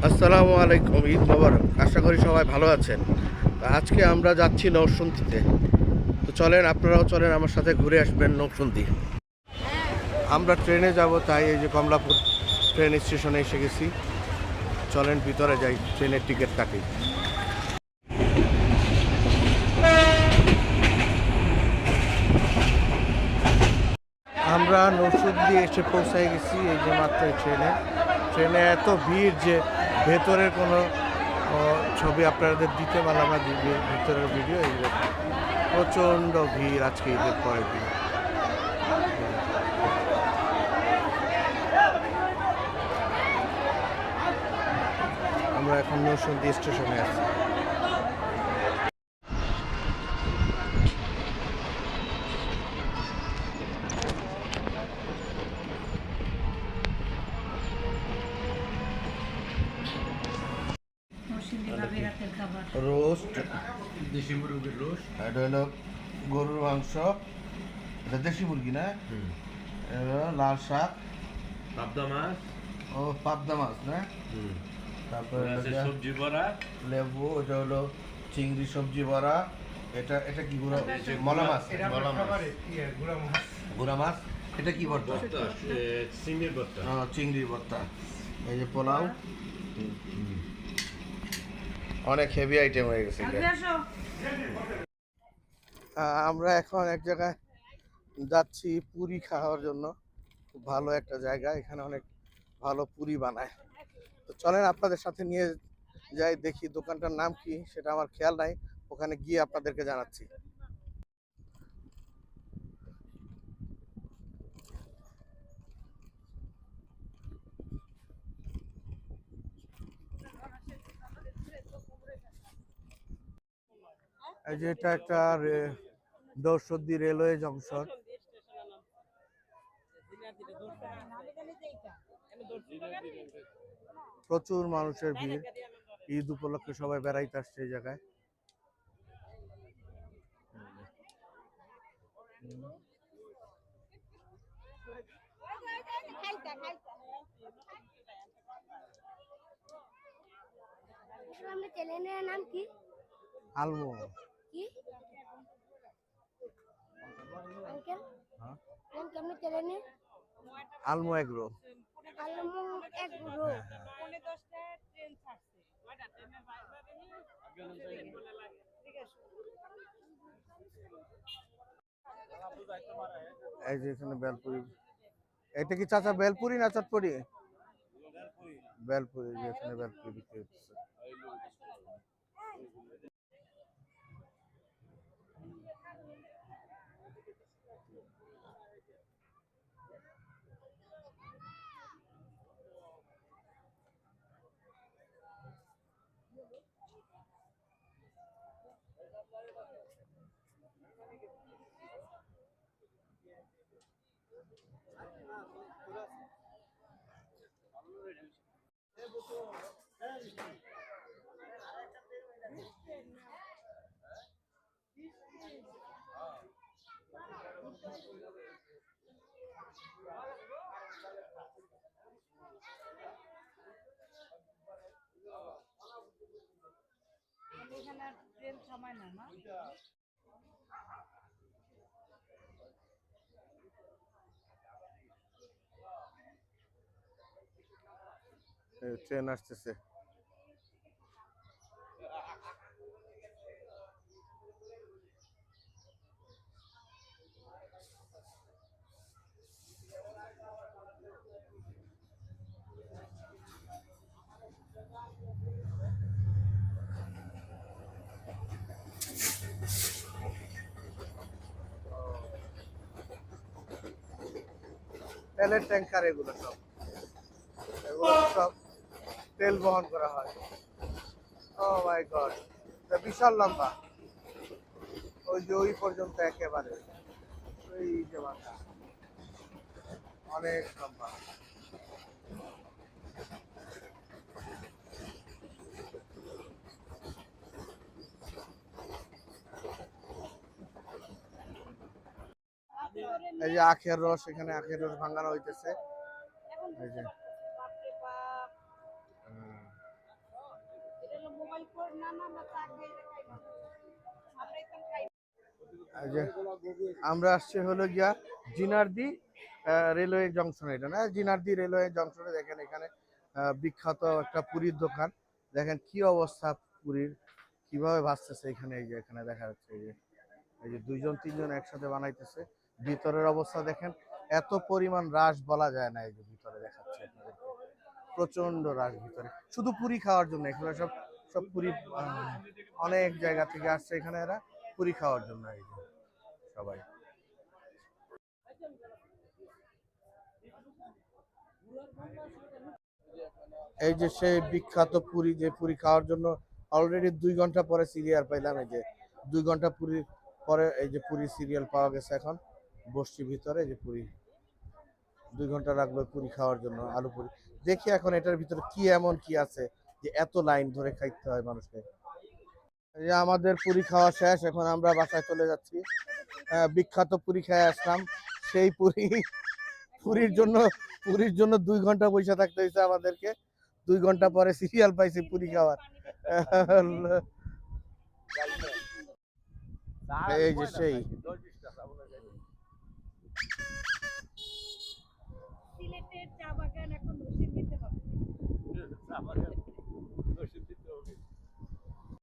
আসসালামু আলাইকুম, ঈদ মোবারক। আশা করি সবাই ভালো আছেন। আজকে আমরা যাচ্ছি নরসিংদীতে। তো চলেন, আপনারাও চলেন, আমার সাথে ঘুরে আসবেন নরসিংদী। আমরা ট্রেনে যাব, তাই এই যে কমলাপুর ট্রেন স্টেশনে এসে গেছি। চলেন ভিতরে যাই, ট্রেনের টিকিট কাটি। আমরা নরসিংদী এসে পৌঁছায় গেছি, এই যে মাত্র ট্রেনে। ট্রেনে এত ভিড় যে ভেতরের কোনো ছবি আপনাদের দিতে পারলাম না। ভিতরের ভিডিও এইগুলো প্রচণ্ড ভিড় আজকে ঈদের পরের দিন। আমরা এখন নরসিংদী স্টেশনে আছি। রোস্ট, দেশি মুরগির রোস্ট, এটা হলো গরুর মাংস, এটা দেশি মুরগি না, লাল শাক, পাবদা মাছ, ও পাবদা মাছ না, তারপরে সবজি বড়া, লেবু, এটা হলো চিংড়ি সবজি বড়া, এটা এটা কি গুঁড়া মলা মাছ, গুঁড়া মাছ, এটা কি ভর্তা? চিংড়ির ভর্তা, চিংড়ির ভর্তা। এই যে পোলাও, অনেক হেভি আইটেম হয়ে গেছে। আমরা এখন এক জায়গায় যাচ্ছি পুরি খাওয়ার জন্য। খুব ভালো একটা জায়গা, এখানে অনেক ভালো পুরি বানায়। তো চলেন আপনাদের সাথে নিয়ে যাই, দেখি দোকানটার নাম কি সেটা আমার খেয়াল নাই, ওখানে গিয়ে আপনাদেরকে জানাচ্ছি। এই যে এটা একটা নরসিংদী রেলওয়ে জংশন। প্রচুর মানুষের ভিড়, ঈদ উপলক্ষে সবাই বেড়াইতে আসছে এই জায়গায়। চ্যানেলের নাম কি? আলমো। কি আঙ্কেল? হ্যাঁ, নাম কেমন চ্যানেলে? আলমো এগ্রো। আলমো এগ্রো। পৌনে 10টায় ট্রেন ছাড়ছে। কয়টা ট্রেনের ঠিক আছে। এই যে এখানে বেলপুরি, এটা কি চাচা বেলপুরি না চটপটি? বেলপুরি, যে এখানে বেলপুরি বিক্রি হচ্ছে। এখানে ট্রেন সময় না না। ট্রেন আসতেছে। তেলের ট্যাঙ্কার এগুলো সব, এগুলো সব তেল বহন করা হয়। ও মাই গড, বিশাল লম্বা, ওই যে ওই পর্যন্ত একেবারে, ওই যে বাঁকা, অনেক লম্বা। এই যে আখের রস, এখানে আখের রস ভাঙানো হইতেছে। এই যে জয়পুর না না না চা খাইলে খাইবা আমরা এখন খাই এই যে আমরা আসছি হলো গিয়া জিনারদি রেলওয়ে জংশন, এটা না জিনারদি রেলওয়ে জংশনে দেখেন এখানে বিখ্যাত একটা পুরীর দোকান। দেখেন কি অবস্থা পুরীর, কিভাবে ভাসতেছে এখানে। এই যে এখানে দেখা যাচ্ছে এই যে 2-3 জন একসাথে বানাইতেছে। ভিতরের অবস্থা দেখেন, এত পরিমাণ রাশ বলা যায় না। এই যে ভিতরে দেখাচ্ছে আপনাদেরকে, প্রচন্ড রাশ ভিতরে, শুধু পুরি খাওয়ার জন্য। এখানে সব সব পুরি অনেক জায়গা থেকে আসছে এখানে, এরা পুরি খাওয়ার জন্য। এই যে সবাই এই যে সেই বিখ্যাত পুরি, যে পুরি খাওয়ার জন্য অলরেডি 2 ঘন্টা পরে সিরিয়াল পাইলাম। এই যে 2 ঘন্টা পুরি পরে এই যে পুরি সিরিয়াল পাওয়া গেছে। এখন বসছি ভিতরে, যে পুরি 2 ঘন্টা লাগলো পুরি খাওয়ার জন্য, আলু পুরি। দেখি এখন এটার ভিতরে কি এমন কি আছে যে এত লাইন ধরে খাইতে হয় মানুষকে। এই যে আমাদের পুরি খাওয়া শেষ, এখন আমরা বাসায় চলে যাচ্ছি। বিখ্যাত পুরি খেয়ে আসলাম, সেই পুরি। পুরীর জন্য 2 ঘন্টা বসে থাকতে হয়েছে আমাদেরকে। 2 ঘন্টা পরে সিরিয়াল পাইছি পুরি খাওয়ার। এই যে সেই সিলেটের চা বাগান এখন রসিদ দিতে হবে